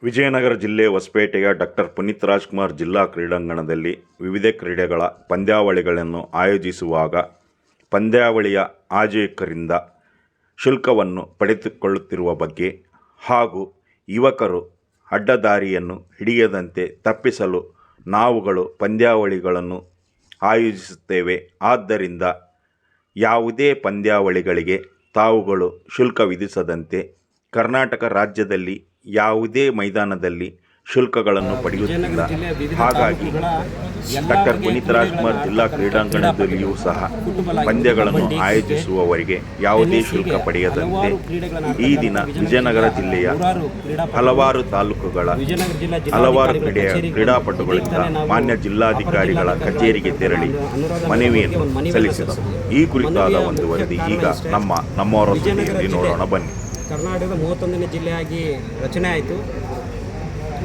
ವಿಜಯನಗರ ಜಿಲ್ಲೆ ಹೊಸಪೇಟೆಯ ಡಾಕ್ಟರ್ ಪುನೀತ್ ರಾಜ್ಕುಮಾರ್ ಜಿಲ್ಲಾ ಕ್ರೀಡಾಂಗಣದಲ್ಲಿ ವಿವಿಧ ಕ್ರೀಡೆಗಳ ಪಂದ್ಯಾವಳಿಗಳನ್ನು ಆಯೋಜಿಸುವಾಗ ಪಂದ್ಯಾವಳಿಯ ಆಯೋಜಕರಿಂದ ಶುಲ್ಕವನ್ನು ಪಡೆದುಕೊಳ್ಳುತ್ತಿರುವ ಬಗ್ಗೆ ಹಾಗೂ ಯುವಕರು ಅಡ್ಡದಾರಿಯನ್ನು ಹಿಡಿಯದಂತೆ ತಪ್ಪಿಸಲು ನಾವುಗಳು ಪಂದ್ಯಾವಳಿಗಳನ್ನು ಆಯೋಜಿಸುತ್ತೇವೆ. ಆದ್ದರಿಂದ ಯಾವುದೇ ಪಂದ್ಯಾವಳಿಗಳಿಗೆ ತಾವುಗಳು ಶುಲ್ಕ ವಿಧಿಸದಂತೆ ಕರ್ನಾಟಕ ರಾಜ್ಯದಲ್ಲಿ ಯಾವುದೇ ಮೈದಾನದಲ್ಲಿ ಶುಲ್ಕಗಳನ್ನು ಪಡೆಯುತ್ತಿಲ್ಲ. ಹಾಗಾಗಿ ಡಾಕ್ಟರ್ ಪುನೀತ್ ರಾಜ್ಕುಮಾರ್ ಜಿಲ್ಲಾ ಕ್ರೀಡಾಂಗಣದಲ್ಲಿಯೂ ಸಹ ಪಂದ್ಯಗಳನ್ನು ಆಯೋಜಿಸುವವರಿಗೆ ಯಾವುದೇ ಶುಲ್ಕ ಪಡೆಯದಂತೆ ಈ ದಿನ ವಿಜಯನಗರ ಜಿಲ್ಲೆಯ ಹಲವಾರು ತಾಲೂಕುಗಳ ಹಲವಾರು ಕ್ರೀಡಾಪಟುಗಳಿಂದ ಮಾನ್ಯ ಜಿಲ್ಲಾಧಿಕಾರಿಗಳ ಕಚೇರಿಗೆ ತೆರಳಿ ಮನವಿಯನ್ನು ಸಲ್ಲಿಸಿದರು. ಈ ಕುರಿತಾದ ಒಂದು ವರದಿ ಈಗ ನಮ್ಮವರೊಂದಿಗೆ ನೋಡೋಣ ಬನ್ನಿ. ಕರ್ನಾಟಕದ 31ನೇ ಜಿಲ್ಲೆಯಾಗಿ ರಚನೆ ಆಯಿತು.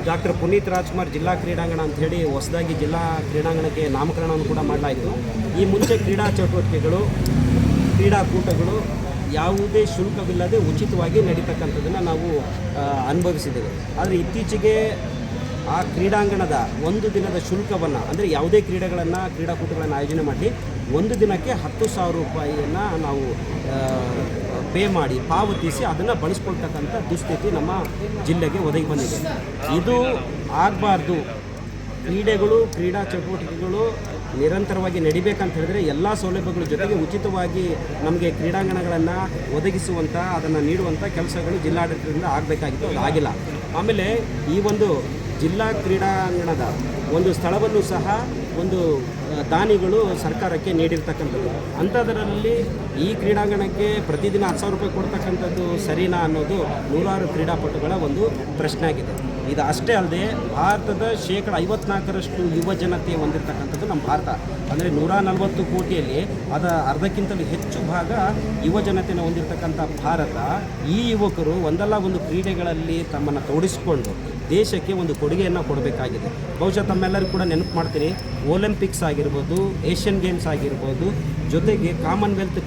ಡಾಕ್ಟರ್ ಪುನೀತ್ ರಾಜ್ಕುಮಾರ್ ಜಿಲ್ಲಾ ಕ್ರೀಡಾಂಗಣ ಅಂಥೇಳಿ ಹೊಸದಾಗಿ ಜಿಲ್ಲಾ ಕ್ರೀಡಾಂಗಣಕ್ಕೆ ನಾಮಕರಣವನ್ನು ಕೂಡ ಮಾಡಲಾಯಿತು. ಈ ಮುಂಚೆ ಕ್ರೀಡಾ ಚಟುವಟಿಕೆಗಳು, ಕ್ರೀಡಾಕೂಟಗಳು ಯಾವುದೇ ಶುಲ್ಕವಿಲ್ಲದೆ ಉಚಿತವಾಗಿ ನಡೀತಕ್ಕಂಥದ್ದನ್ನು ನಾವು ಅನುಭವಿಸಿದ್ದೇವೆ. ಆದರೆ ಇತ್ತೀಚೆಗೆ ಆ ಕ್ರೀಡಾಂಗಣದ ಒಂದು ದಿನದ ಶುಲ್ಕವನ್ನು, ಅಂದರೆ ಯಾವುದೇ ಕ್ರೀಡಾಕೂಟಗಳನ್ನು ಆಯೋಜನೆ ಮಾಡಿ ಒಂದು ದಿನಕ್ಕೆ 10,000 ರೂಪಾಯಿಯನ್ನು ನಾವು ಪೇ ಮಾಡಿ ಪಾವತಿಸಿ ಅದನ್ನು ಬಳಸ್ಕೊಳ್ತಕ್ಕಂಥ ದುಸ್ಥಿತಿ ನಮ್ಮ ಜಿಲ್ಲೆಗೆ ಒದಗಿ ಬಂದಿದೆ. ಇದು ಆಗಬಾರ್ದು. ಕ್ರೀಡೆಗಳು, ಕ್ರೀಡಾ ಚಟುವಟಿಕೆಗಳು ನಿರಂತರವಾಗಿ ನಡಿಬೇಕಂತ ಹೇಳಿದ್ರೆ ಎಲ್ಲ ಸೌಲಭ್ಯಗಳ ಜೊತೆಗೆ ಉಚಿತವಾಗಿ ನಮಗೆ ಕ್ರೀಡಾಂಗಣಗಳನ್ನು ಒದಗಿಸುವಂಥ, ಅದನ್ನು ನೀಡುವಂಥ ಕೆಲಸಗಳು ಜಿಲ್ಲಾಡಳಿತದಿಂದ ಆಗಬೇಕಾಗಿತ್ತು. ಅದು ಆಗಿಲ್ಲ. ಆಮೇಲೆ ಈ ಒಂದು ಜಿಲ್ಲಾ ಕ್ರೀಡಾಂಗಣದ ಒಂದು ಸ್ಥಳವನ್ನು ಸಹ ಒಂದು ದಾನಿಗಳು ಸರ್ಕಾರಕ್ಕೆ ನೀಡಿರ್ತಕ್ಕಂಥದ್ದು. ಅಂಥದ್ರಲ್ಲಿ ಈ ಕ್ರೀಡಾಂಗಣಕ್ಕೆ ಪ್ರತಿದಿನ 10,000 ರೂಪಾಯಿ ಕೊಡ್ತಕ್ಕಂಥದ್ದು ಸರಿನಾ ಅನ್ನೋದು ನೂರಾರು ಕ್ರೀಡಾಪಟುಗಳ ಒಂದು ಪ್ರಶ್ನೆ ಆಗಿದೆ. ಇದು ಅಷ್ಟೇ ಅಲ್ಲದೆ ಭಾರತದ 54% ಯುವ ಜನತೆ ಹೊಂದಿರತಕ್ಕಂಥದ್ದು ನಮ್ಮ ಭಾರತ. ಅಂದರೆ 140 ಕೋಟಿಯಲ್ಲಿ ಅರ್ಧಕ್ಕಿಂತಲೂ ಹೆಚ್ಚು ಭಾಗ ಯುವ ಜನತೆಯನ್ನು ಹೊಂದಿರತಕ್ಕಂಥ ಭಾರತ. ಈ ಯುವಕರು ಒಂದಲ್ಲ ಒಂದು ಕ್ರೀಡೆಗಳಲ್ಲಿ ತಮ್ಮನ್ನು ತೊಡಗಿಸಿಕೊಂಡು ದೇಶಕ್ಕೆ ಒಂದು ಕೊಡುಗೆಯನ್ನು ಕೊಡಬೇಕಾಗಿದೆ. ಬಹುಶಃ ತಮ್ಮೆಲ್ಲರಿಗೂ ಕೂಡ ನೆನಪು ಮಾಡ್ತೀನಿ, ಒಲಿಂಪಿಕ್ಸ್ ಆಗಿರ್ಬೋದು, ಏಷ್ಯನ್ ಗೇಮ್ಸ್ ಆಗಿರ್ಬೋದು, ಜೊತೆಗೆ ಕಾಮನ್ವೆಲ್ತ್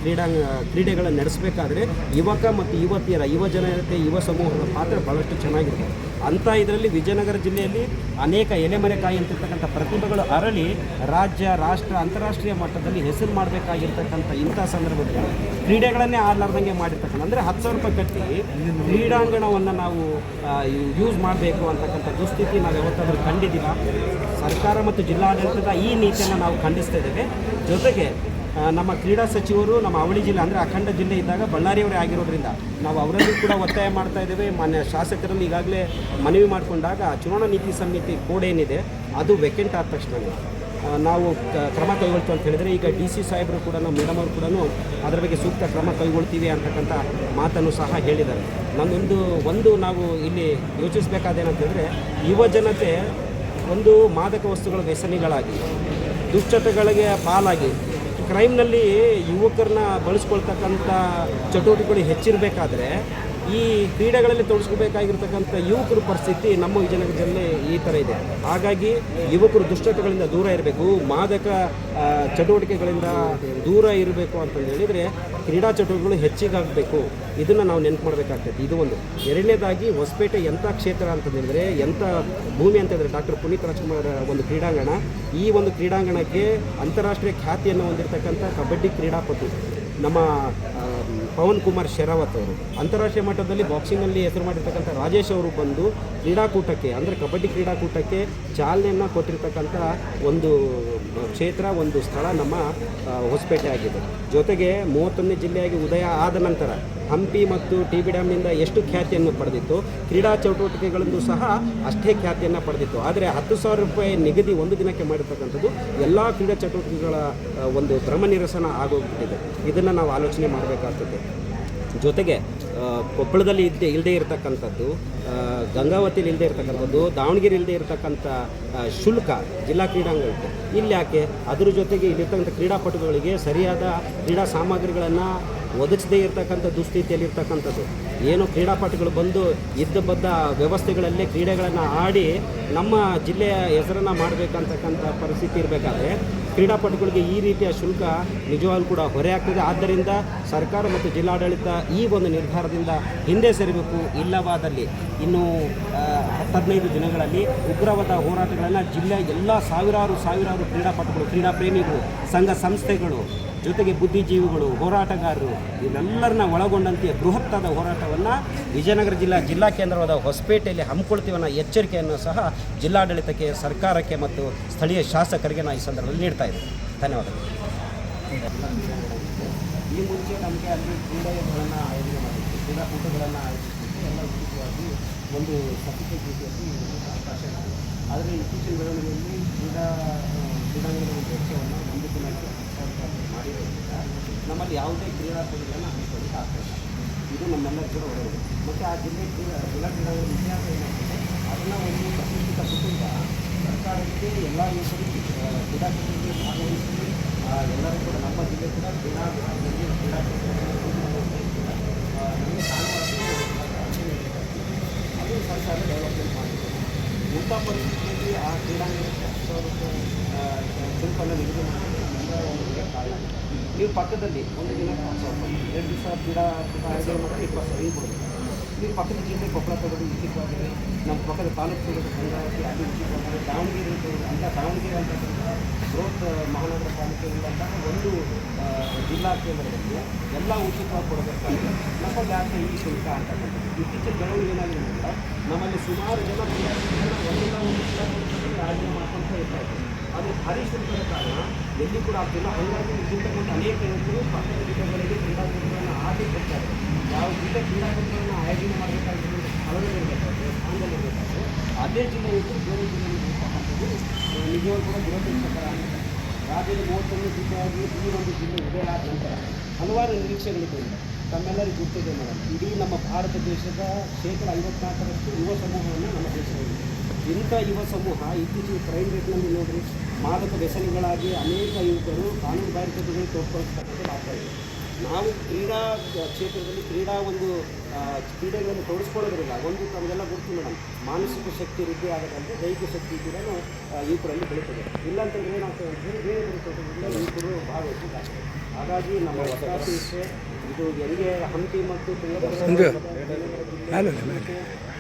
ಕ್ರೀಡೆಗಳನ್ನು ನಡೆಸಬೇಕಾದ್ರೆ ಯುವಕ ಮತ್ತು ಯುವತಿಯರ, ಯುವ ಜನತೆ, ಯುವ ಸಮೂಹದ ಪಾತ್ರ ಭಾಳಷ್ಟು ಚೆನ್ನಾಗಿರುತ್ತೆ. ಅಂಥ ಇದರಲ್ಲಿ ವಿಜಯನಗರ ಜಿಲ್ಲೆಯಲ್ಲಿ ಅನೇಕ ಎಲೆಮರೆಕಾಯಿ ಅಂತಿರ್ತಕ್ಕಂಥ ಪ್ರತಿಭೆಗಳು ಅರಳಿ ರಾಜ್ಯ, ರಾಷ್ಟ್ರ, ಅಂತಾರಾಷ್ಟ್ರೀಯ ಮಟ್ಟದಲ್ಲಿ ಹೆಸರು ಮಾಡಬೇಕಾಗಿರ್ತಕ್ಕಂಥ ಇಂಥ ಸಂದರ್ಭದಲ್ಲಿ ಕ್ರೀಡೆಗಳನ್ನೇ ಆಡಲಾರ್ದಂಗೆ ಮಾಡಿರ್ತಕ್ಕಂಥ, ಅಂದರೆ 10,000 ರೂಪಾಯಿ ಕಟ್ಟಿ ಕ್ರೀಡಾಂಗಣವನ್ನು ನಾವು ಯೂಸ್ ಮಾಡಬೇಕು ಅಂತಕ್ಕಂಥ ದುಸ್ಥಿತಿ ನಾವು ಯಾವತ್ತಾದರೂ ಕಂಡಿದ್ದಿಲ್ಲ. ಸರ್ಕಾರ ಮತ್ತು ಜಿಲ್ಲಾಡಳಿತದ ಈ ನೀತಿಯನ್ನು ನಾವು ಖಂಡಿಸ್ತಾ ಇದ್ದೇವೆ. ಜೊತೆಗೆ ನಮ್ಮ ಕ್ರೀಡಾ ಸಚಿವರು ನಮ್ಮ ಅವಳಿ ಜಿಲ್ಲೆ, ಅಂದರೆ ಅಖಂಡ ಜಿಲ್ಲೆ ಇದ್ದಾಗ ಬಳ್ಳಾರಿಯವರೇ ಆಗಿರೋದ್ರಿಂದ ನಾವು ಅವರಲ್ಲೂ ಕೂಡ ಒತ್ತಾಯ ಮಾಡ್ತಾ ಇದ್ದೇವೆ. ಮಾನ್ಯ ಶಾಸಕರಲ್ಲಿ ಈಗಾಗಲೇ ಮನವಿ ಮಾಡಿಕೊಂಡಾಗ ಚುನಾವಣಾ ನೀತಿ ಸಮಿತಿ ಕೋಡ್ ಏನಿದೆ ಅದು ವೆಕೆಂಟ್ ಆದ ತಕ್ಷಣ ನಾವು ಕ್ರಮ ಕೈಗೊಳ್ತೀವಿ ಅಂತ ಹೇಳಿದರೆ, ಈಗ DC ಸಾಹೇಬರು ಕೂಡ, ನಮ್ಮ ಮೇಡಮ್ ಅವರು ಕೂಡ ಅದರ ಬಗ್ಗೆ ಸೂಕ್ತ ಕ್ರಮ ಕೈಗೊಳ್ತೀವಿ ಅಂತಕ್ಕಂಥ ಮಾತನ್ನು ಸಹ ಹೇಳಿದ್ದಾರೆ. ಒಂದು ನಾವು ಇಲ್ಲಿ ಯೋಚಿಸಬೇಕಾದೇನಂತ ಹೇಳಿದ್ರೆ, ಯುವ ಜನತೆ ಒಂದು ಮಾದಕ ವಸ್ತುಗಳ ವ್ಯಸನಿಗಳಾಗಿ, ದುಶ್ಚಟಗಳಿಗೆ ಪಾಲಾಗಿ, ಕ್ರೈಮ್ನಲ್ಲಿ ಯುವಕರನ್ನ ಬಳಸ್ಕೊಳ್ತಕ್ಕಂಥ ಚಟುವಟಿಕೆಗಳು ಹೆಚ್ಚಿರಬೇಕಾದ್ರೆ ಈ ಕ್ರೀಡೆಗಳಲ್ಲಿ ತೊಡಗಿಸ್ಕೋಬೇಕಾಗಿರ್ತಕ್ಕಂಥ ಯುವಕರ ಪರಿಸ್ಥಿತಿ ನಮ್ಮ ವಿಜಯನಗರ ಜಿಲ್ಲೆ ಈ ಥರ ಇದೆ. ಹಾಗಾಗಿ ಯುವಕರು ದುಶ್ಚಟಗಳಿಂದ ದೂರ ಇರಬೇಕು, ಮಾದಕ ಚಟುವಟಿಕೆಗಳಿಂದ ದೂರ ಇರಬೇಕು ಅಂತಂದು ಹೇಳಿದರೆ ಕ್ರೀಡಾ ಚಟುವಟಿಕೆಗಳು ಹೆಚ್ಚಿಗಾಗಬೇಕು. ಇದನ್ನು ನಾವು ನೆನಪು ಮಾಡಬೇಕಾಗ್ತದೆ. ಇದು ಒಂದು. ಎರಡನೇದಾಗಿ ಹೊಸಪೇಟೆ ಎಂಥ ಕ್ಷೇತ್ರ ಅಂತಂದರೆ, ಎಂಥ ಭೂಮಿ ಅಂತಂದರೆ ಡಾಕ್ಟರ್ ಪುನೀತ್ ರಾಜ್ಕುಮಾರ್ ಒಂದು ಕ್ರೀಡಾಂಗಣ. ಈ ಒಂದು ಕ್ರೀಡಾಂಗಣಕ್ಕೆ ಅಂತಾರಾಷ್ಟ್ರೀಯ ಖ್ಯಾತಿಯನ್ನು ಹೊಂದಿರತಕ್ಕಂಥ ಕಬಡ್ಡಿ ಕ್ರೀಡಾಪಟು ನಮ್ಮ ಪವನ್ ಕುಮಾರ್ ಶೆರಾವತ್ ಅವರು, ಅಂತಾರಾಷ್ಟ್ರೀಯ ಮಟ್ಟದಲ್ಲಿ ಬಾಕ್ಸಿಂಗ್ನಲ್ಲಿ ಹೆಸರು ಮಾಡಿರ್ತಕ್ಕಂಥ ರಾಜೇಶ್ ಅವರು ಬಂದು ಕ್ರೀಡಾಕೂಟಕ್ಕೆ, ಅಂದರೆ ಕಬಡ್ಡಿ ಕ್ರೀಡಾಕೂಟಕ್ಕೆ ಚಾಲನೆಯನ್ನು ಕೊಟ್ಟಿರ್ತಕ್ಕಂಥ ಒಂದು ಕ್ಷೇತ್ರ, ಒಂದು ಸ್ಥಳ ನಮ್ಮ ಹೊಸಪೇಟೆ ಆಗಿದೆ. ಜೊತೆಗೆ 31ನೇ ಜಿಲ್ಲೆಯಾಗಿ ಉದಯ ಆದ ನಂತರ ಹಂಪಿ ಮತ್ತು TB ಡ್ಯಾಮ್ನಿಂದ ಎಷ್ಟು ಖ್ಯಾತಿಯನ್ನು ಪಡೆದಿತ್ತು, ಕ್ರೀಡಾ ಚಟುವಟಿಕೆಗಳಿಂದ ಸಹ ಅಷ್ಟೇ ಖ್ಯಾತಿಯನ್ನು ಪಡೆದಿತ್ತು. ಆದರೆ 10,000 ರೂಪಾಯಿ ನಿಗದಿ ಒಂದು ದಿನಕ್ಕೆ ಮಾಡಿರ್ತಕ್ಕಂಥದ್ದು ಎಲ್ಲ ಕ್ರೀಡಾ ಚಟುವಟಿಕೆಗಳ ಒಂದು ಭ್ರಮ ನಿರಸನ ಆಗೋಗ್ಬಿಟ್ಟಿದೆ. ಇದನ್ನು ನಾವು ಆಲೋಚನೆ ಮಾಡಬೇಕಾಗ್ತದೆ. ಜೊತೆಗೆ ಕೊಪ್ಪಳದಲ್ಲಿ ಇಲ್ಲದೆ ಇರತಕ್ಕಂಥದ್ದು, ಗಂಗಾವತಿಯಲ್ಲಿ ಇಲ್ಲದೆ ಇರತಕ್ಕಂಥದ್ದು, ದಾವಣಗೆರೆ ಇಲ್ಲದೆ ಇರತಕ್ಕಂಥ ಶುಲ್ಕ ಜಿಲ್ಲಾ ಕ್ರೀಡಾಂಗಣಕ್ಕೆ ಇಲ್ಲಿ ಯಾಕೆ? ಅದ್ರ ಜೊತೆಗೆ ಇಲ್ಲಿರ್ತಕ್ಕಂಥ ಕ್ರೀಡಾಪಟುಗಳಿಗೆ ಸರಿಯಾದ ಕ್ರೀಡಾ ಸಾಮಗ್ರಿಗಳನ್ನು ಒದಗಿಸದೇ ಇರತಕ್ಕಂಥ ದುಸ್ಥಿತಿಯಲ್ಲಿರ್ತಕ್ಕಂಥದ್ದು. ಏನು ಕ್ರೀಡಾಪಟುಗಳು ಬಂದು ಇದ್ದ ವ್ಯವಸ್ಥೆಗಳಲ್ಲೇ ಕ್ರೀಡೆಗಳನ್ನು ಆಡಿ ನಮ್ಮ ಜಿಲ್ಲೆಯ ಹೆಸರನ್ನು ಮಾಡಬೇಕಂತಕ್ಕಂಥ ಪರಿಸ್ಥಿತಿ ಇರಬೇಕಾದ್ರೆ ಕ್ರೀಡಾಪಟುಗಳಿಗೆ ಈ ರೀತಿಯ ಶುಲ್ಕ ನಿಜವಾಗ್ಲೂ ಕೂಡ ಹೊರೆ ಆಗ್ತದೆ. ಆದ್ದರಿಂದ ಸರ್ಕಾರ ಮತ್ತು ಜಿಲ್ಲಾಡಳಿತ ಈ ಒಂದು ನಿರ್ಧಾರದಿಂದ ಹಿಂದೆ ಸರಿಬೇಕು. ಇಲ್ಲವಾದಲ್ಲಿ ಇನ್ನು 15 ದಿನಗಳಲ್ಲಿ ಉಗ್ರವಾದ ಹೋರಾಟಗಳನ್ನು ಜಿಲ್ಲೆಯ ಎಲ್ಲ ಸಾವಿರಾರು ಕ್ರೀಡಾಪಟುಗಳು, ಕ್ರೀಡಾ ಪ್ರೇಮಿಗಳು, ಸಂಘ ಸಂಸ್ಥೆಗಳು, ಜೊತೆಗೆ ಬುದ್ಧಿಜೀವಿಗಳು, ಹೋರಾಟಗಾರರು ಇವೆಲ್ಲರನ್ನ ಒಳಗೊಂಡಂತೆ ಬೃಹತ್ತಾದ ಹೋರಾಟವನ್ನು ವಿಜಯನಗರ ಜಿಲ್ಲಾ ಕೇಂದ್ರವಾದ ಹೊಸಪೇಟೆಯಲ್ಲಿ ಹಮ್ಮಿಕೊಳ್ತೀವನ್ನ ಎಚ್ಚರಿಕೆಯನ್ನು ಸಹ ಜಿಲ್ಲಾಡಳಿತಕ್ಕೆ, ಸರ್ಕಾರಕ್ಕೆ ಮತ್ತು ಸ್ಥಳೀಯ ಶಾಸಕರಿಗೆ ನಾನು ಈ ಸಂದರ್ಭದಲ್ಲಿ ನೀಡ್ತಾ ಇದ್ದೀನಿ. ಧನ್ಯವಾದಗಳು. ಈ ಮುಂಚೆ ನಮಗೆ ಅಲ್ಲಿ ಕ್ರೀಡೆಗಳನ್ನು ಆಯೋಜನೆ ಮಾಡಿದ್ವಿ, ಕ್ರೀಡಾಕೂಟಗಳನ್ನು ಆಯೋಜಿಸಿದ್ದು ಎಲ್ಲ ಉಚಿತವಾಗಿ ಒಂದು ಸರ್ಟಿಫಿಕೇಟ್ ರೀತಿಯಲ್ಲಿ ಅವಕಾಶ ಇದೆ. ಆದರೆ ಇತ್ತೀಚಿನ ಬೆಳವಣಿಗೆಯಲ್ಲಿ ಕ್ರೀಡಾಂಗಣದ ಒಂದು ವೆಚ್ಚವನ್ನು ಒಂದು ದಿನಕ್ಕೆ 10,000 ಮಾಡಿರೋದ್ರಿಂದ ನಮ್ಮಲ್ಲಿ ಯಾವುದೇ ಕ್ರೀಡಾಕೂಟಗಳನ್ನು ಹಮ್ಮಿಕೊಳ್ಳಿಕ್ಕೆ ಆಗ್ತಾಯಿಲ್ಲ. ಇದು ನಮ್ಮೆಲ್ಲರ ಕೂಡ ಒಳ್ಳೆಯದು. ಮತ್ತು ಆ ಜಿಲ್ಲಾ ಕ್ರೀಡಾಂಗಣದ ಇತಿಹಾಸ ಏನಾಗ್ತದೆ ಅದನ್ನು ಒಂದು ಪ್ರತಿಷ್ಠಿತ ಕುಟುಂಬ ಸರ್ಕಾರಕ್ಕೆ ಎಲ್ಲ ಯುವಕರು ಕ್ರೀಡಾಕೂಟದಲ್ಲಿ ಭಾಗವಹಿಸಿ ಎಲ್ಲರೂ ಕೂಡ ನಮ್ಮ ಜಿಲ್ಲೆ ಕೂಡ ಕ್ರೀಡಾ ವಿಭಾಗದಲ್ಲಿ ನಮಗೆ ಅದು ಸರ್ಕಾರ ಡೆವಲಪ್ಮೆಂಟ್ ಮಾಡಿದೆ. ಇಂಥ ಪರಿಸ್ಥಿತಿಯಲ್ಲಿ ಆ ಕ್ರೀಡಾಂಗಣಕ್ಕೆ 10,000 ಶುಲ್ಕವನ್ನು ನಿಗದಿ ಮಾಡೋದು ಒಂದು ಕಾರಣ. ನೀವು ಪಕ್ಕದಲ್ಲಿ ಒಂದು ದಿನಕ್ಕೆ 10,000, 2 ದಿವಸ ಕ್ರೀಡಾಕೂಟ ಆಯೋಜನೆ ಮಾಡಿ 20,000 ಕೊಡಬೇಕು. ನೀವು ಪಕ್ಕದ ಜಿಲ್ಲೆ ಕೊಪ್ಪಳ ತಗೊಳ್ಳಿ ಉಚಿತವಾಗಿದೆ, ನಮ್ಮ ಪಕ್ಕದ ತಾಲೂಕು ಗಂಗಾವತಿ ಅಲ್ಲಿ ಉಚಿತವಾಗಿದೆ, ದಾವಣಗೆರೆ ಅಂತಕ್ಕಂಥ ಬೃಹತ್ ಮಹಾನಗರ ಪಾಲಿಕೆಯಿಂದ ಒಂದು ಜಿಲ್ಲಾ ಕೇಂದ್ರದಲ್ಲಿ ಎಲ್ಲ ಉಚಿತವಾಗಿ ಕೊಡಬೇಕಾದ್ರೆ ನಮ್ಮಲ್ಲಿ ಯಾಕೆ ಈ ಶುಲ್ಕ ಅಂತಕ್ಕಂಥದ್ದು ಇತ್ತೀಚಿನ ಬೆಳವಣಿಗೆ ಏನಾಗಿದೆ ಅಂದರೆ ನಮ್ಮಲ್ಲಿ ಸುಮಾರು ಜನ ಒಂದಿಲ್ಲ ಒಂದು ಕ್ರೀಡಾಕೂಟದಲ್ಲಿ ಆಯೋಜನೆ ಮಾಡ್ಕೊಳ್ತಾ ಇರ್ತಾರೆ. ಅದು ಭಾರಿ ಶುಲ್ಕದ ಕಾರಣ ಎಲ್ಲಿ ಕೂಡ ಆಗ್ತಿಲ್ಲ. ಹಾಗಾಗಿ ಇಲ್ಲಿರ್ತಕ್ಕಂಥ ಅನೇಕ ಯುವಕರು ಪಕ್ಕದ ಜಿಲ್ಲೆಗಳಿಗೆ ಕ್ರೀಡಾಕೂಟಗಳನ್ನು ಆಡಿ ಕೊಡ್ತಾರೆ. ಯಾವ ಜಿಲ್ಲೆ ಕ್ರೀಡಾಕೂಟಗಳನ್ನು ಆಯೋಜನೆ ಮಾಡಬೇಕಾಗಿರೋ ಸ್ಥಳದಲ್ಲಿರಬೇಕಾದ್ರೆ, ಸ್ಥಾನದಲ್ಲಿರಬೇಕಾದ್ರೆ ಅದೇ ಜಿಲ್ಲೆ ಯುವಕರು ಬೇರೆ ಜಿಲ್ಲೆಯಲ್ಲಿ ಹೋಗ್ತಕ್ಕಂಥದ್ದು ನಿಜವಾಗ್ಲೂ ಕೂಡ ದುರದೃಷ್ಟಕರ ಆಗಿದೆ. ರಾಜ್ಯದ 31 ಜಿಲ್ಲೆಯಾಗಿ ಈ ಒಂದು ಜಿಲ್ಲೆ ಉದಯ ಆದ ನಂತರ ಹಲವಾರು ನಿರೀಕ್ಷೆಗಳಿದೆ. ತಮ್ಮೆಲ್ಲರಿಗೂ ಗೊತ್ತಿದೆ ಮೇಡಮ್, ಇಡೀ ನಮ್ಮ ಭಾರತ ದೇಶದ 54% ಯುವ ಸಮೂಹವನ್ನು ನಮ್ಮ ದೇಶದಲ್ಲಿ ಇಂಥ ಯುವ ಸಮೂಹ ಇತ್ತೀಚೆಗೆ ಕ್ರೈಮ್ ರೇಟ್ನಲ್ಲಿ ನೋಡಿರಿ ಮಾದಕ ವ್ಯಸನಿಗಳಾಗಿ ಅನೇಕ ಯುವಕರು ಕಾನೂನು ಬಾಹಿರತೆಗಳಿಗೆ ತೋರ್ಪಡಿಸ್ತಕ್ಕಂಥದ್ದು ಆಗ್ತಾಯಿದೆ. ನಾವು ಕ್ರೀಡಾ ಕ್ಷೇತ್ರದಲ್ಲಿ ಕ್ರೀಡೆಗಳನ್ನು ತೊಡಗಿಸ್ಕೊಳ್ಳೋದ್ರಿಂದ ಒಂದು ನಮಗೆಲ್ಲ ಗೊತ್ತು ಮೇಡಮ್, ಮಾನಸಿಕ ಶಕ್ತಿ ವೃದ್ಧಿ ಆಗೋದಂದರೆ ದೈಹಿಕ ಶಕ್ತಿ ಕೂಡ ಯುವಕರಲ್ಲಿ ಬೆಳೀತದೆ. ಇಲ್ಲಾಂತಂದರೆ ಏನಾಗ್ತದೆ ಅಂದರೆ ಬೇರೆ ಚಟುವಟಿಕೆಗಳಿಂದ ಯುವಕರು ಭಾಗವಹಿಸಿದ್ದಾರೆ. ಹಾಗಾಗಿ ನಮ್ಮ ಒತ್ತಾಸೆ ಇಷ್ಟೇ, ಇದು ಹೆಂಗೆ ಹಂಪಿ ಮತ್ತು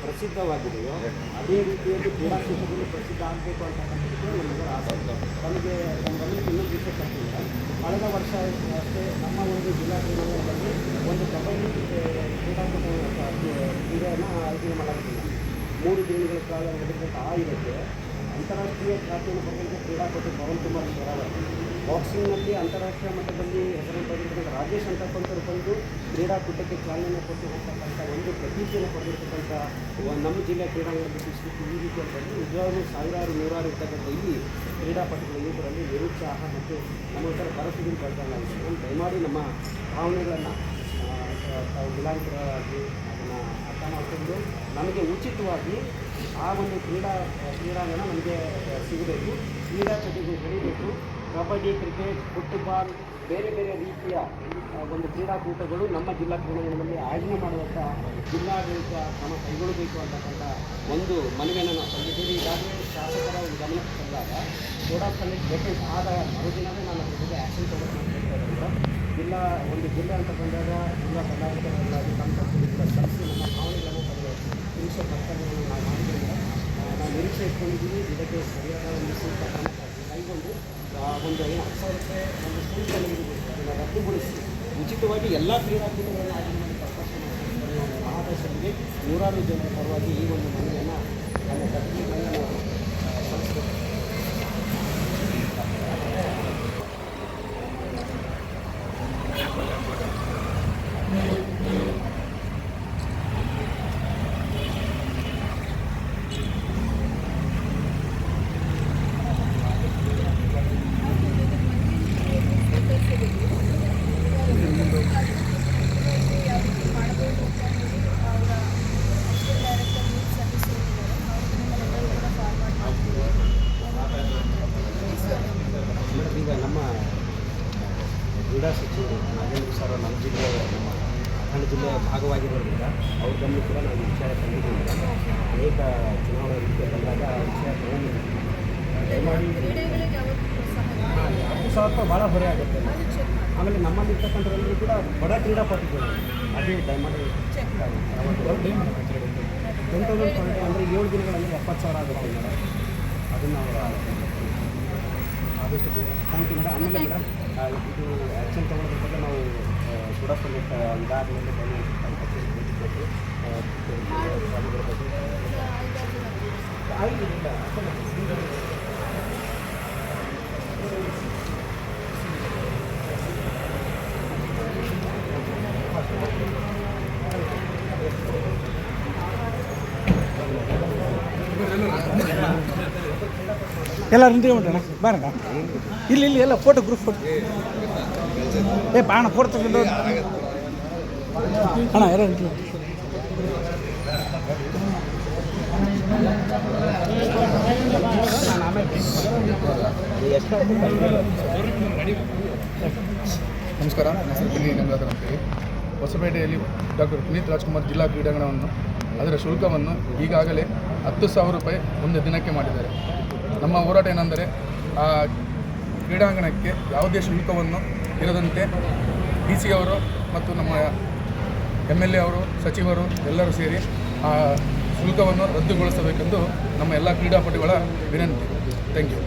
ಪ್ರಸಿದ್ಧವಾಗಿದೆಯೋ ಅದೇ ರೀತಿಯಲ್ಲಿ ಕ್ರೀಡಾ ಕ್ಷೇತ್ರದಲ್ಲಿ ಪ್ರಸಿದ್ಧ ಆಗಬೇಕು ಅಂತಕ್ಕಂಥದ್ದು ನಮಗೆ ಆಸೆ. ನಮಗೆ ನಮ್ಮಲ್ಲಿ ಇನ್ನೊಂದು ವಿಷಯ ತಪ್ಪಿಲ್ಲ. ಕಳೆದ ವರ್ಷ ಅಷ್ಟೇ ನಮ್ಮ ಒಂದು ಜಿಲ್ಲಾ ಕ್ರೀಡಾಂಗಣದಲ್ಲಿ ಒಂದು ಕಬಡ್ಡಿ ಕ್ರೀಡೆಯನ್ನು ಆಯೋಜನೆ ಮಾಡಲಾಗಿಲ್ಲ. 3 ದಿನಗಳ ಕಾಲ ನಡೆದಂಥ ಇದಕ್ಕೆ ಅಂತಾರಾಷ್ಟ್ರೀಯ ಖ್ಯಾತಿಯನ್ನು ಪಡೆದಂಥ ಕ್ರೀಡಾಪಟು ಪವನ್ ಕುಮಾರ್ ಶರಾವತ್, ಬಾಕ್ಸಿಂಗ್ನಲ್ಲಿ ಅಂತಾರಾಷ್ಟ್ರೀಯ ಮಟ್ಟದಲ್ಲಿ ಹೆಸರನ್ನು ಪಡೆದಿರ್ತಕ್ಕಂಥ ರಾಜೇಶ್ ಅಂತಕ್ಕಂಥವ್ರು ಬಂದು ಕ್ರೀಡಾಕೂಟಕ್ಕೆ ಚಾಲನೆ ಕೊಟ್ಟಿರ್ತಕ್ಕಂಥ ಒಂದು ಪ್ರತೀತಿಯನ್ನು ಪಡೆದಿರ್ತಕ್ಕಂಥ ನಮ್ಮ ಜಿಲ್ಲೆಯ ಕ್ರೀಡಾಂಗಣದಲ್ಲಿ ಸೃಷ್ಟಿಸಿ ಈ ರೀತಿಯಲ್ಲಿ ನಿಜವಾಗ್ಲೂ ಸಾವಿರಾರು ನೂರಾರು ಇರ್ತಕ್ಕಂಥ ಇಲ್ಲಿ ಕ್ರೀಡಾಪಟುಗಳ ಯುವಕರಲ್ಲಿ ನಿರುತ್ಸಾಹ ಮತ್ತು ನಮ್ಮ ಥರ ಪರಿಸ್ಥಿತಿ ಬರ್ತಾಗಿದೆ. ನಾನು ದಯಮಾಡಿ ನಮ್ಮ ಭಾವನೆಗಳನ್ನು ವಿಲಾಂತರವಾಗಿ ಅದನ್ನು ಅರ್ಥ ಮಾಡಿಕೊಂಡು ನಮಗೆ ಉಚಿತವಾಗಿ ಆ ಒಂದು ಕ್ರೀಡಾಂಗಣ ನಮಗೆ ಸಿಗಬೇಕು. ಕ್ರೀಡಾ ಚಟುವಟಿಕೆ ಬೆಳೀಬೇಕು. ಕಬಡ್ಡಿ, ಕ್ರಿಕೆಟ್, ಫುಟ್ಬಾಲ್, ಬೇರೆ ಬೇರೆ ರೀತಿಯ ಒಂದು ಕ್ರೀಡಾಕೂಟಗಳು ನಮ್ಮ ಜಿಲ್ಲಾ ಕ್ರೀಡಾಂಗಣದಲ್ಲಿ ಆಯೋಜನೆ ಮಾಡುವಂಥ ಜಿಲ್ಲಾಡಳಿತ ಕ್ರಮ ಕೈಗೊಳ್ಳಬೇಕು ಅಂತಕ್ಕಂಥ ಒಂದು ಮನವಿಯನ್ನು ನಾವು ಸಲ್ಲಿದ್ದೀವಿ. ಈಗಾಗಲೇ ಶಾಸಕರ ಒಂದು ಗಮನಕ್ಕೆ ತಂದಾಗ ಕೋಡ್ ಆಫ್ ಕಂಡಕ್ಟ್ ವೇಕೆಂಟ್ ಆದ ಮರುದಿನವೇ ನಾನು ಅದ್ರ ಬಗ್ಗೆ ಆ್ಯಕ್ಷನ್ ತಗೋಬೇಕು. ಜಿಲ್ಲೆ ಅಂತ ಬಂದಾಗ ಜಿಲ್ಲಾ ಪದಾಧಿಕಾರಿಗಳಾಗಿ ತಮ್ಮ ಕೂಡ ಕಲಿಸಿ ನಮ್ಮ ಭಾವನೆಗಳನ್ನು ತಿಳಿಸೋ ಕರ್ತವ್ಯವನ್ನು ನಾವು ಮಾಡಿದ್ದರಿಂದ ನಾವು ನಿರೀಕ್ಷೆ ಇಟ್ಕೊಂಡಿದ್ದೀವಿ. ಇದಕ್ಕೆ ಸರಿಯಾದ ಒಂದು ಸೂಕ್ತ ಕ್ರಮ ಕೈಗೊಂಡು ಒಂದು 10,000 ರೂಪಾಯಿ ಒಂದು ಶುಲ್ಕ ನಿಗದಿಗೊಳಿಸಿ ಅದನ್ನು ರದ್ದುಗೊಳಿಸಿ ಉಚಿತವಾಗಿ ಎಲ್ಲ ಕ್ರೀಡಾಕೂಟಗಳನ್ನು ಆಯೋಜನೆ ಮಾಡಿ ಅವಕಾಶ ಮಾಡಿಕೊಡ್ತಾರೆ. ಮಹಾದೇಶರಿಗೆ ನೂರಾರು ಜನರ ಪರವಾಗಿ ಈ ಒಂದು ಮನವಿಯನ್ನು ನಮ್ಮ ಪತ್ರಿಕೆಗಳನ್ನು ಸಲ್ಲಿಸಬೇಕು. ಜಿಲ್ಲೆ ಭಾಗವಾಗಿರೋದ್ರಿಂದ ಅವ್ರ ಗಮನ ಕೂಡ ನಾವು ಈ ವಿಷಯ ತಂದಿದ್ದೀವಿ. ಅನೇಕ ಚುನಾವಣಾ ರೀತಿಯ ಬಂದಾಗ ವಿಷಯ ತಗೊಂಡಿದ್ದೀವಿ. ದಯಮಾಡಿ 10,000 ರೂಪಾಯಿ ಭಾಳ ಹೊರೆ ಆಗುತ್ತೆ. ಆಮೇಲೆ ನಮ್ಮಲ್ಲಿ ಇರ್ತಕ್ಕಂಥದ್ರಲ್ಲಿ ಕೂಡ ಬಡ ಕ್ರೀಡಾಪಟುಗಳು ಅದೇ ದಯಮಾಡಿ 10,000 ಅಂದರೆ 7 ದಿನಗಳಲ್ಲಿ 70,000 ಆಗುತ್ತೆ ಮೇಡಮ್. ಅದನ್ನು ಅವರು ಆದಷ್ಟು ಥ್ಯಾಂಕ್ ಯು ಮೇಡಮ್. ಆಮೇಲೆ ಮೇಡಮ್ ಇದು ಆ್ಯಕ್ಷನ್ ತೊಗೊಳೋದ್ರ ಬಗ್ಗೆ ನಾವು ಸುಡಪ್ಪಲ್ಲಿ ಇದಾದಮೇಲೆ ಎಲ್ಲ ನಿಂತ್ಕೊಂಡ್ಬಿಟ್ಟಣ ಬಾರಣ್ಣ. ಇಲ್ಲಿ ಎಲ್ಲ ಫೋಟೋ ಗ್ರೂಪ್ ಫೋಟೋ ಬಾಣ ಫೋಟೋ ತಗೊಂಡು ಅಣ್ಣ ಎಲ್ಲ ನಿಂತು ನಮಸ್ಕಾರ. ನನ್ನ ಹೆಸರು ಪುನಿ ಗಂಗಾಧರ್ ಅಂತೇಳಿ. ಹೊಸಪೇಟೆಯಲ್ಲಿ ಡಾಕ್ಟರ್ ಪುನೀತ್ ರಾಜ್ಕುಮಾರ್ ಜಿಲ್ಲಾ ಕ್ರೀಡಾಂಗಣವನ್ನು ಅದರ ಶುಲ್ಕವನ್ನು ಈಗಾಗಲೇ 10,000 ರೂಪಾಯಿ ಒಂದು ದಿನಕ್ಕೆ ಮಾಡಿದ್ದಾರೆ. ನಮ್ಮ ಹೋರಾಟ ಏನೆಂದರೆ ಆ ಕ್ರೀಡಾಂಗಣಕ್ಕೆ ಯಾವುದೇ ಶುಲ್ಕವನ್ನು ಇರದಂತೆ DC ಅವರು ಮತ್ತು ನಮ್ಮ MLA ಅವರು, ಸಚಿವರು ಎಲ್ಲರೂ ಸೇರಿ ಆ ಶುಲ್ಕವನ್ನು ರದ್ದುಗೊಳಿಸಬೇಕೆಂದು ನಮ್ಮ ಎಲ್ಲ ಕ್ರೀಡಾಪಟುಗಳ ವಿನಂತಿ. Thank you.